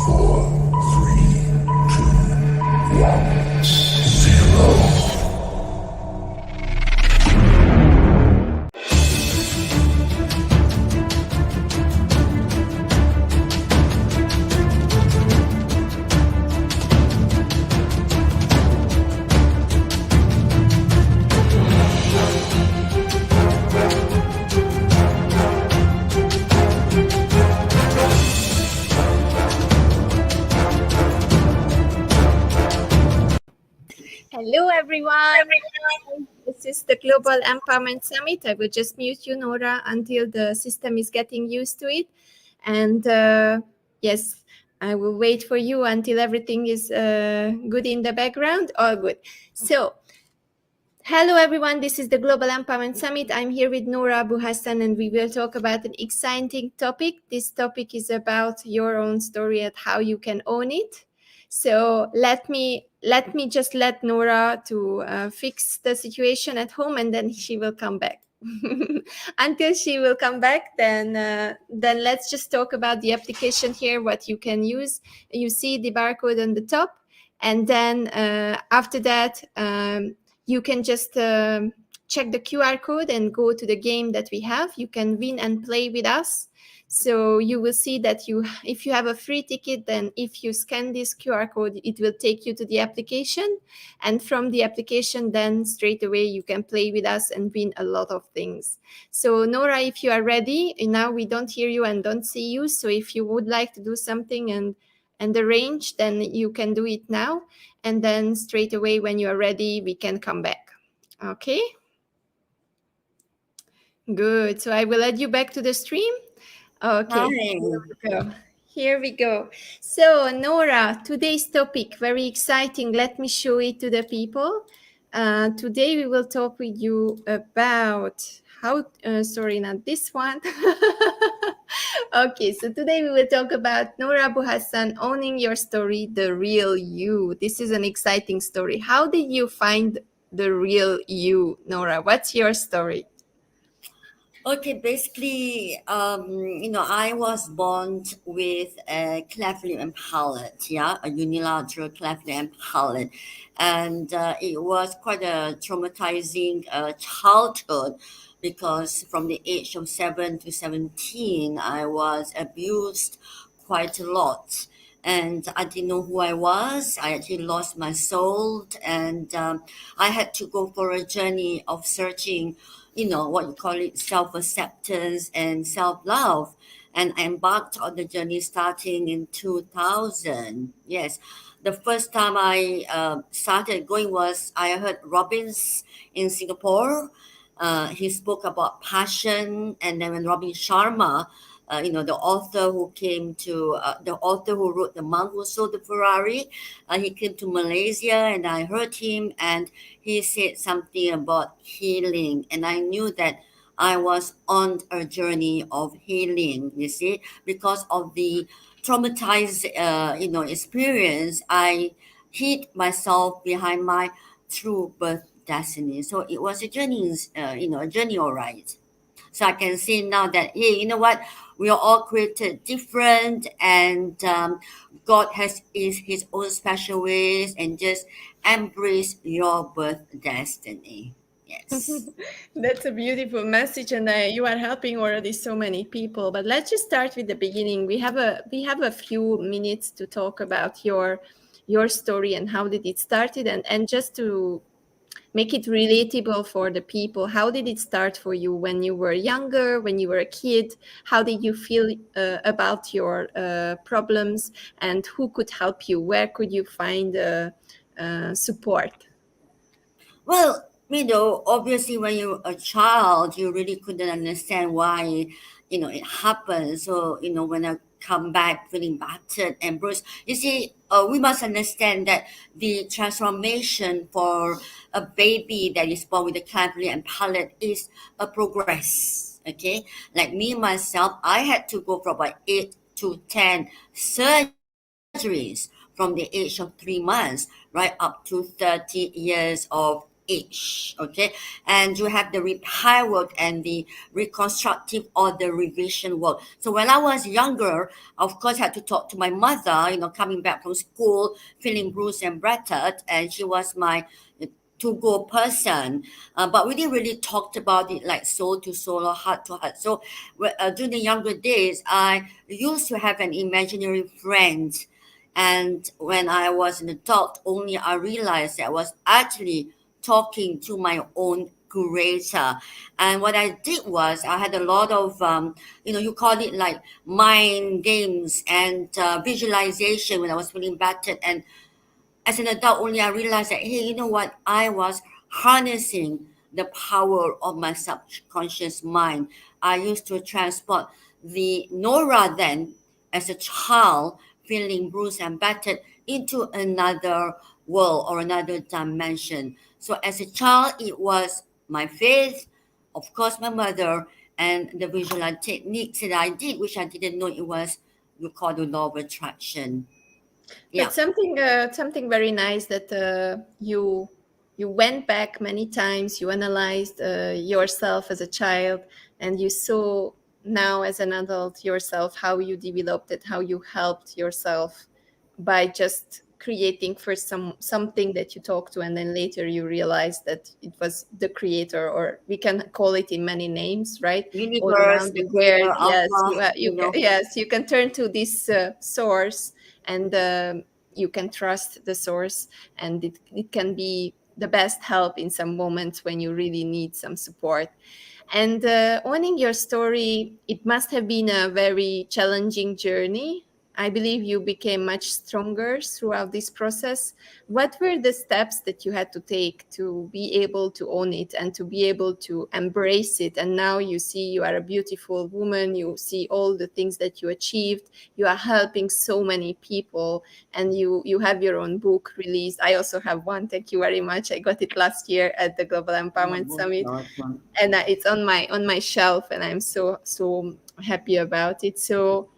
4, 3, 2, 1, 0. Hello, everyone. This is the Global Empowerment Summit. I will just mute you, Nora, until the system is getting used to it. And yes, I will wait for you until everything is good in the background. All good. So, hello, everyone. This is the Global Empowerment Summit. I'm here with Nora Abu Hassan, and we will talk about an exciting topic. This topic is about your own story and how you can own it. So let me just let Nora to fix the situation at home, and then she will come back. Until she will come back, then let's just talk about the application here, what you can use. You see the barcode on the top, and then after that, you can just check the QR code and go to the game that we have. You can win and play with us. So you will see that if you have a free ticket, then if you scan this QR code, it will take you to the application. And from the application, then straight away, you can play with us and win a lot of things. So Nora, if you are ready, now we don't hear you and don't see you. So if you would like to do something and arrange, then you can do it now. And then straight away, when you are ready, we can come back. Okay? Good. So I will add you back to the stream. Okay, here we go. So Nora, today's topic, very exciting. Let me show it to the people. Today we will talk with you about how, sorry, not this one. Okay, so today we will talk about Nora Abu Hassan, owning your story, the real you. This is an exciting story. How did you find the real you, Nora? What's your story? Okay, basically, I was born with a cleft lip and palate, a unilateral cleft lip and palate. And it was quite a traumatizing childhood because from the age of 7 to 17, I was abused quite a lot. And I didn't know who I was. I actually lost my soul. And I had to go for a journey of searching what you call it, self-acceptance and self-love. And I embarked on the journey starting in 2000. Yes. The first time I started going was I heard Robbins in Singapore. He spoke about passion. And then when Robin Sharma, the author who wrote The Monk Who Sold the Ferrari, he came to Malaysia and I heard him and he said something about healing. And I knew that I was on a journey of healing, you see, because of the traumatized, experience. I hid myself behind my true birth destiny. So it was a journey, a journey, all right. So I can see now that, hey, you know what? We are all created different, and God has his own special ways, and just embrace your birth destiny. Yes. That's a beautiful message, and you are helping already so many people. But let's just start with the beginning. We have a few minutes to talk about your story and how did it started, and just to make it relatable for the people. How did it start for you when you were younger, when you were a kid? How did you feel about your problems, and who could help you? Where could you find support? Well, obviously when you're a child, you really couldn't understand why, it happened. So, when I come back feeling battered and bruised, you see, we must understand that the transformation for a baby that is born with a cleft lip and palate is a progress. Okay. Like me, myself, I had to go from about 8 to 10 surgeries from the age of 3 months right up to 30 years of age. Okay, and you have the repair work and the reconstructive or the revision work. So when I was younger, of course, I had to talk to my mother. Coming back from school, feeling bruised and battered, and she was my to-go person. But we didn't really talk about it like soul to soul or heart to heart. So during the younger days, I used to have an imaginary friend. And when I was an adult, only I realized that I was actually talking to my own curator. And what I did was I had a lot of, you call it like mind games and visualization when I was feeling battered. And as an adult, only I realized that, hey, you know what? I was harnessing the power of my subconscious mind. I used to transport the Nora then, as a child, feeling bruised and battered, into another world or another dimension. So as a child, it was my faith, of course, my mother, and the visual techniques that I did, which I didn't know it was, you call the law of attraction. Yeah. But something very nice that you went back many times. You analyzed yourself as a child, and you saw now as an adult yourself, how you developed it, how you helped yourself by just creating first something that you talk to, and then later you realize that it was the creator, or we can call it in many names, right? All Universe, around the the world. creator, Yes, alpha, yes, you can turn to this source, and you can trust the source, and it can be the best help in some moments when you really need some support. And owning your story, it must have been a very challenging journey. I believe you became much stronger throughout this process. What were the steps that you had to take to be able to own it and to be able to embrace it? And now you see you are a beautiful woman, you see all the things that you achieved, you are helping so many people, and you have your own book released. I also have one. Thank you very much. I got it last year at the Global Empowerment Summit, and it's on my shelf, and I'm so happy about it. So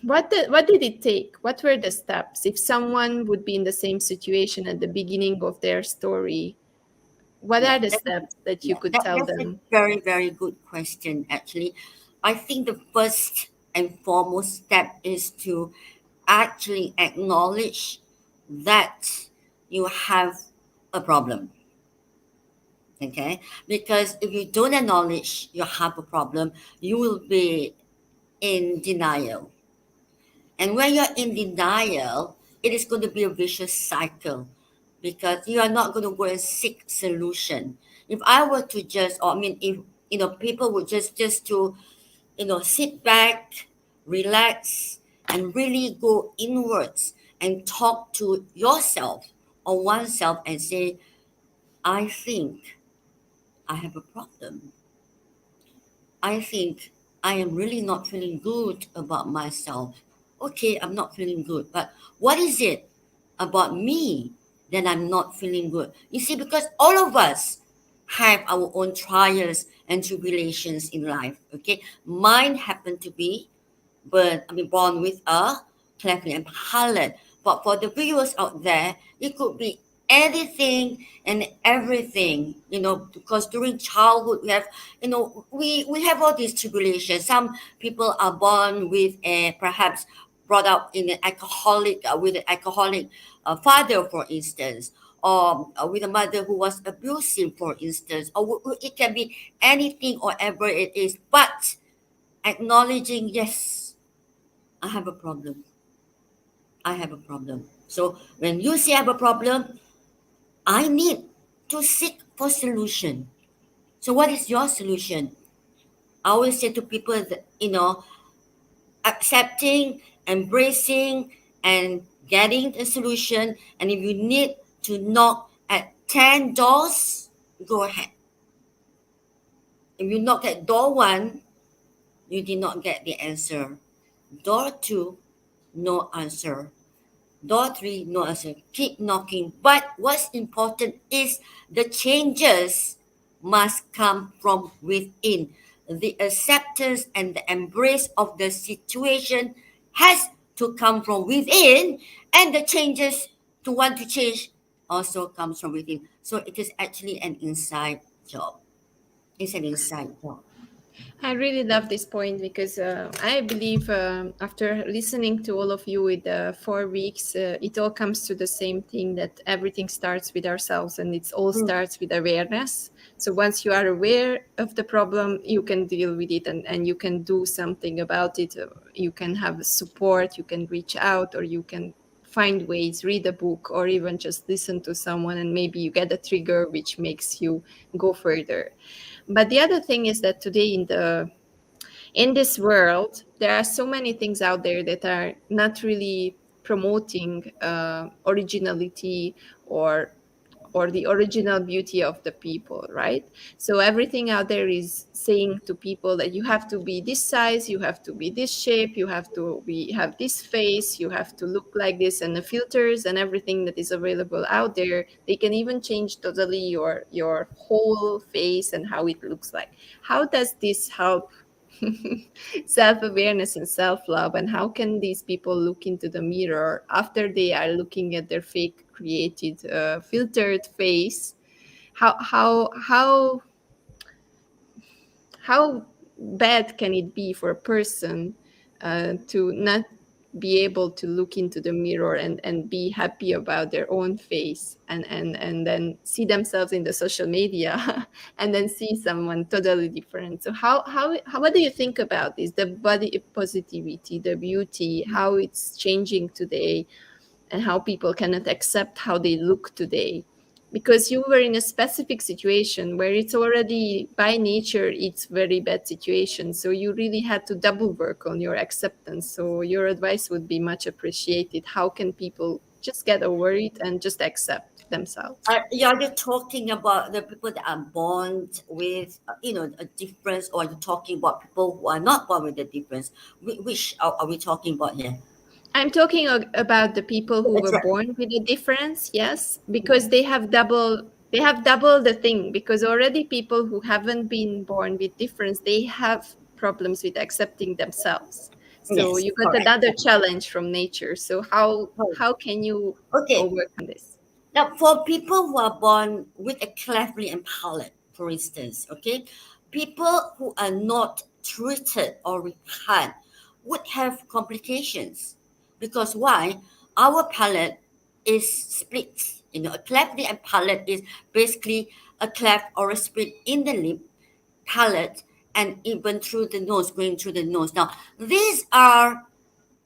what did it take? What were the steps? If someone would be in the same situation at the beginning of their story, what Yeah, are the steps that you could tell that's a them? very, very good question, actually. I think the first and foremost step is to actually acknowledge that you have a problem. Okay? Because if you don't acknowledge you have a problem, you will be in denial. And when you're in denial, it is going to be a vicious cycle because you are not going to go and seek solution. If I were to just, or I mean, if people would just to sit back, relax, and really go inwards and talk to yourself or oneself and say, I think I have a problem. I think I am really not feeling good about myself. Okay, I'm not feeling good, but what is it about me that I'm not feeling good? You see, because all of us have our own trials and tribulations in life. Okay, mine happen to be born with a cleft palate. But for the viewers out there, it could be anything and everything, because during childhood we have, we have all these tribulations. Some people are born with a perhaps brought up in an alcoholic with an alcoholic father, for instance, or with a mother who was abusive, for instance, or it can be anything or ever it is. But acknowledging, yes, I have a problem. I have a problem. So when you say I have a problem, I need to seek for solution. So what is your solution? I always say to people that, accepting, embracing, and getting the solution. And if you need to knock at 10 doors, go ahead. If you knock at door one, you did not get the answer. Door two, no answer. Door three, no answer. Keep knocking. But what's important is the changes must come from within. The acceptance and the embrace of the situation has to come from within, and the changes to want to change also comes from within. So it is actually an inside job. It's an inside job. I really love this point because I believe after listening to all of you with 4 weeks, it all comes to the same thing that everything starts with ourselves and it all Mm. starts with awareness. So once you are aware of the problem, you can deal with it and you can do something about it. You can have support, you can reach out, or you can find ways, read a book, or even just listen to someone, and maybe you get a trigger which makes you go further. But the other thing is that today in this world, there are so many things out there that are not really promoting originality or the original beauty of the people, right? So everything out there is saying to people that you have to be this size, you have to be this shape, you have to be have this face, you have to look like this, and the filters and everything that is available out there, they can even change totally your whole face and how it looks like. How does this help self-awareness and self-love, and how can these people look into the mirror after they are looking at their fake created filtered face? How bad can it be for a person to not be able to look into the mirror and be happy about their own face, and then see themselves in the social media and then see someone totally different? So how what do you think about this, the body positivity, the beauty, how it's changing today, and how people cannot accept how they look today? Because you were in a specific situation where it's already by nature it's very bad situation, so you really had to double work on your acceptance. So your advice would be much appreciated. How can people just get over it and just accept themselves? Are you talking about the people that are born with, a difference, or are you talking about people who are not born with a difference? Which are we talking about here? I'm talking about the people who That's were right. born with a difference, yes, because they have double the thing, because already people who haven't been born with difference, they have problems with accepting themselves. So Yes, you got correct. another challenge from nature. So how can you Okay. overcome this? Now, for people who are born with a cleft palate, for instance, okay, people who are not treated or repaired would have complications. Because why? Our palate is split. A cleft palate is basically a cleft or a split in the lip, palate, and even through the nose, going through the nose. Now, these are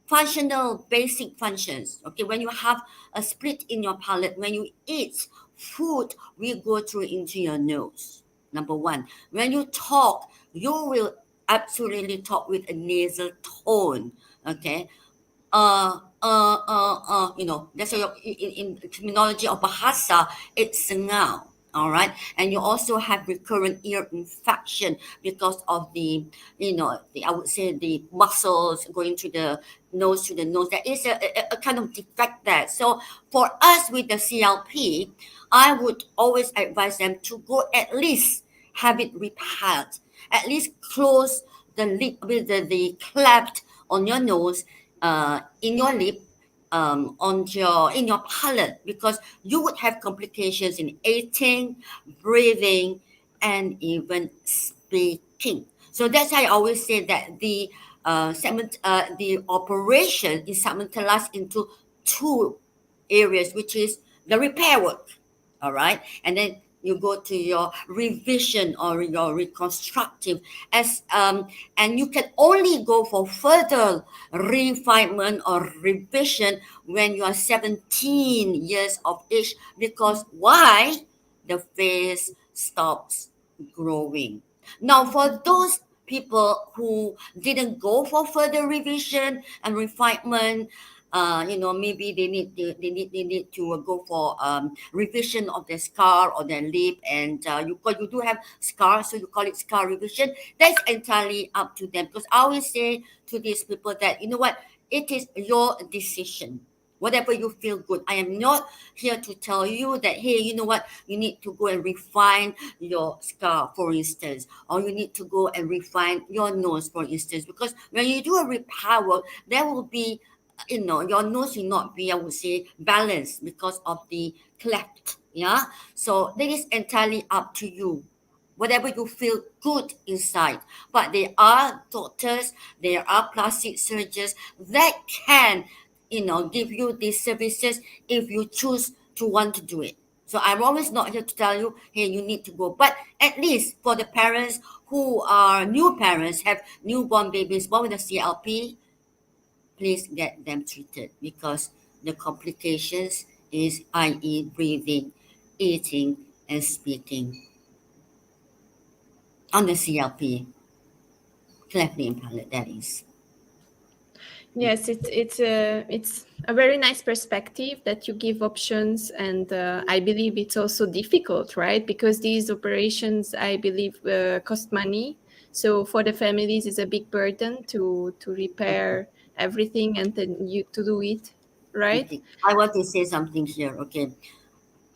functional basic functions. Okay, when you have a split in your palate, when you eat, food will go through into your nose. Number one, when you talk, you will absolutely talk with a nasal tone. Okay, that's why in terminology of bahasa, it's sengau. All right, and you also have recurrent ear infection because of I would say the muscles going to the nose. There is a kind of defect there. So for us with the CLP, I would always advise them to go at least have it repaired, at least close the lip with the cleft on your nose, in your lip, on your in your palate, because you would have complications in eating, breathing, and even speaking. So that's why I always say that the operation is segmentalized into two areas, which is the repair work, all right, and then you go to your revision or your reconstructive, as and you can only go for further refinement or revision when you are 17 years of age, because why? The face stops growing. Now, for those people who didn't go for further revision and refinement, maybe they need to go for revision of their scar or their lip, and you do have scar, so you call it scar revision. That's entirely up to them, because I always say to these people that, you know what, it is your decision. Whatever you feel good. I am not here to tell you that, hey, you know what, you need to go and refine your scar, for instance, or you need to go and refine your nose, for instance, because when you do a repair work, there will be your nose will not be, I would say, balanced because of the cleft. Yeah. So that is entirely up to you. Whatever you feel good inside. But there are doctors, there are plastic surgeons that can, give you these services if you choose to want to do it. So I'm always not here to tell you, hey, you need to go. But at least for the parents who are new parents, have newborn babies born with a CLP, please get them treated because the complications is, i.e., breathing, eating, and speaking on the CLP, cleft lip palate, that is. Yes, it's a very nice perspective that you give options, and I believe it's also difficult, right? Because these operations, I believe, cost money. So for the families, it's a big burden to repair everything and then you to do it, right? Okay. I want to say something here. Okay.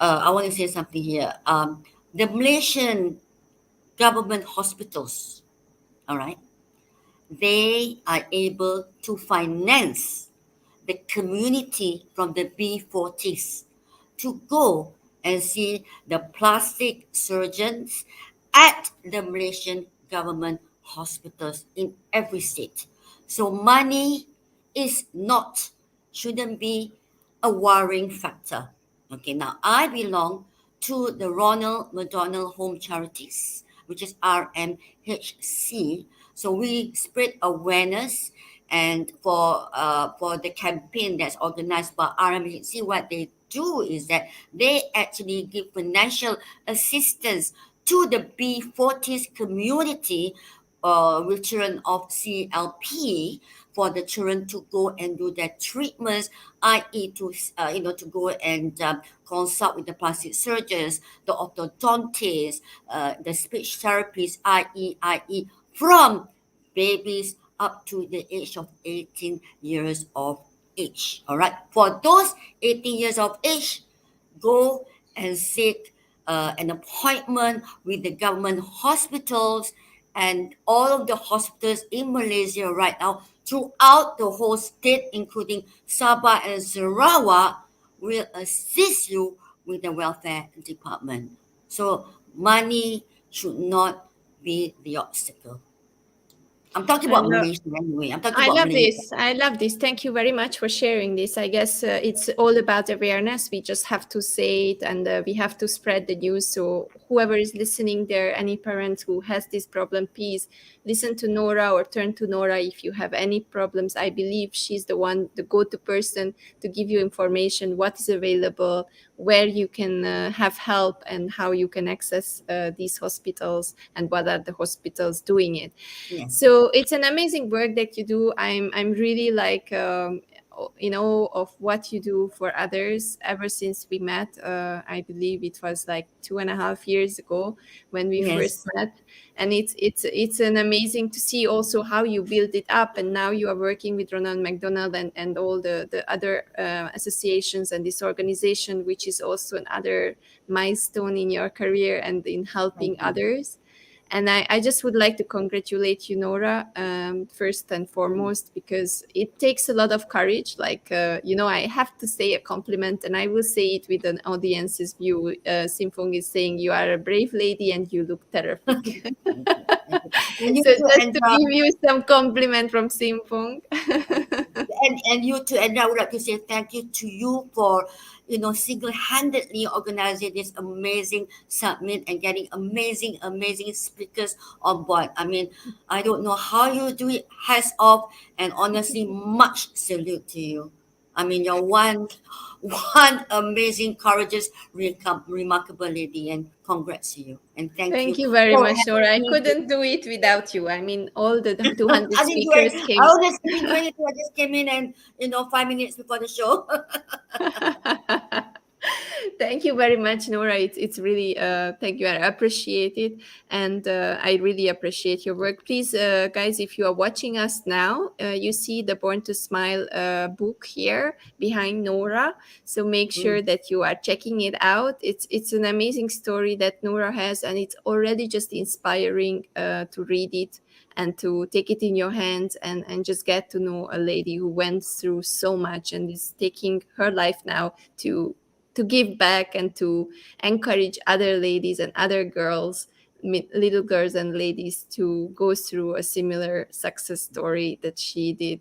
I want to say something here. The Malaysian government hospitals, all right, they are able to finance the community from the B40s to go and see the plastic surgeons at the Malaysian government hospitals in every state. So money is not, shouldn't be a worrying factor. Okay, now I belong to the Ronald McDonald Home Charities, which is RMHC. So we spread awareness, and for the campaign that's organized by RMHC, what they do is that they actually give financial assistance to the B40s community with children of CLP, for the children to go and do their treatments, i.e., to go and consult with the plastic surgeons, the orthodontists, the speech therapists, i.e., from babies up to the age of 18 years of age. All right. For those 18 years of age, go and seek an appointment with the government hospitals, and all of the hospitals in Malaysia right now throughout the whole state, including Sabah and Sarawak, will assist you with the welfare department. So money should not be the obstacle. I'm talking I about love Malaysia anyway. I'm talking I about love Malaysia. this. I love this. Thank you very much for sharing this. I guess it's all about awareness. We just have to say it, and we have to spread the news. So whoever is listening there, any parent who has this problem, please listen to Nora or turn to Nora if you have any problems. I believe she's the one, the go-to person to give you information, what is available, where you can have help, and how you can access these hospitals, and what are the hospitals doing it. Yes. So it's an amazing work that you do. I'm really like of what you do for others ever since we met. I believe it was like 2.5 years ago when we first Yes. met, and it's an amazing to see also how you build it up, and now you are working with Ronald McDonald and all the other associations and this organization, which is also another milestone in your career and in helping Thank you. others. And I just would like to congratulate you, Nora, first and foremost, because it takes a lot of courage. Like, I have to say a compliment, and I will say it with an audience's view. Simfong is saying you are a brave lady and you look terrific. Thank you. Thank you. And you So too, just and to give you some compliment from Simfong. and you too, and I would like to say thank you to you for, single-handedly organizing this amazing summit and getting amazing speakers on board. I mean, I don't know how you do it, hats off, and honestly, much salute to you. I mean, you're one amazing, courageous, remarkable lady, and congrats to you, and thank you Thank you very for much, Nora. I having me. couldn't do it without you. I mean, all the 200 I didn't do it. speakers I came. was just sitting ready to. I just came in and 5 minutes before the show. Thank you very much, Nora. It's really thank you. I appreciate it, and I really appreciate your work. Please, guys, if you are watching us now, you see the Born to Smile book here behind Nora. So make sure that you are checking it out. It's an amazing story that Nora has, and it's already just inspiring to read it and to take it in your hands and just get to know a lady who went through so much and is taking her life now to give back and to encourage other ladies and other girls, little girls and ladies, to go through a similar success story that she did.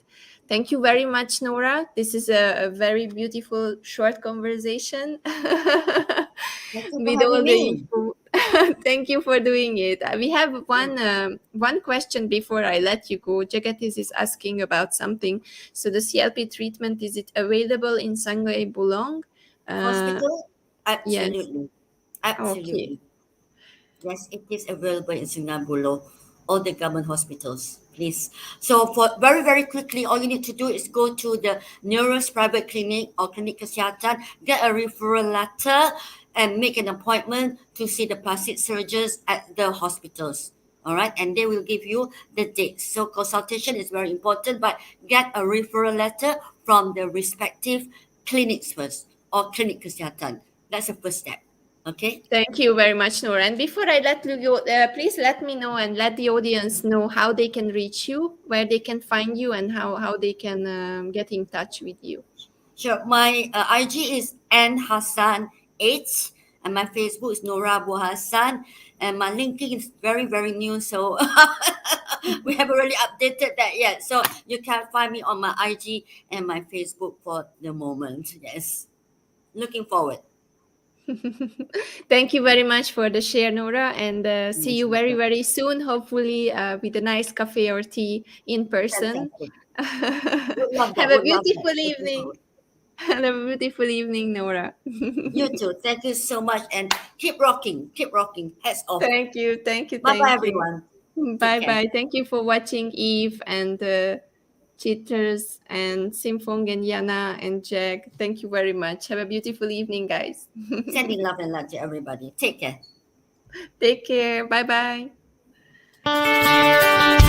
Thank you very much, Nora. This is a very beautiful short conversation Thank you for with having all the me. info. Thank you for doing it. We have one question before I let you go. Jagatis is asking about something. So the CLP treatment, is it available in Sangay Bulong? Hospital? Yes. Absolutely. Okay. Absolutely. Yes, it is available in Singapore, all the government hospitals, please. So for very, very quickly, all you need to do is go to the nearest private clinic or clinic kesihatan, get a referral letter, and make an appointment to see the plastic surgeons at the hospitals. All right, and they will give you the dates. So consultation is very important, but get a referral letter from the respective clinics first or clinic kesihatan. That's the first step. Okay. Thank you very much, Nora. And before I let you go, please let me know and let the audience know how they can reach you, where they can find you, and how they can get in touch with you. Sure. My IG is N Hassan 8, and my Facebook is Nora Abu Hassan, and my LinkedIn is very, very new, so we haven't really updated that yet. So you can find me on my IG and my Facebook for the moment. Yes. Looking forward. Thank you very much for the share, Nora, and see Yes, you very, welcome. very soon, hopefully with a nice cafe or tea in person. Fantastic. Would love Have that. a Would love that. beautiful Looking evening. forward. Have a beautiful evening, Nora. You too. Thank you so much, and keep rocking. Keep rocking. Hats off. Thank you, thank you, Bye bye, thank you. everyone. Take Bye care. bye. Thank you for watching, Eve and Chitters and Simfong and Yana and Jack. Thank you very much. Have a beautiful evening, guys. Sending love and light to everybody. Take care. Take care. Bye bye.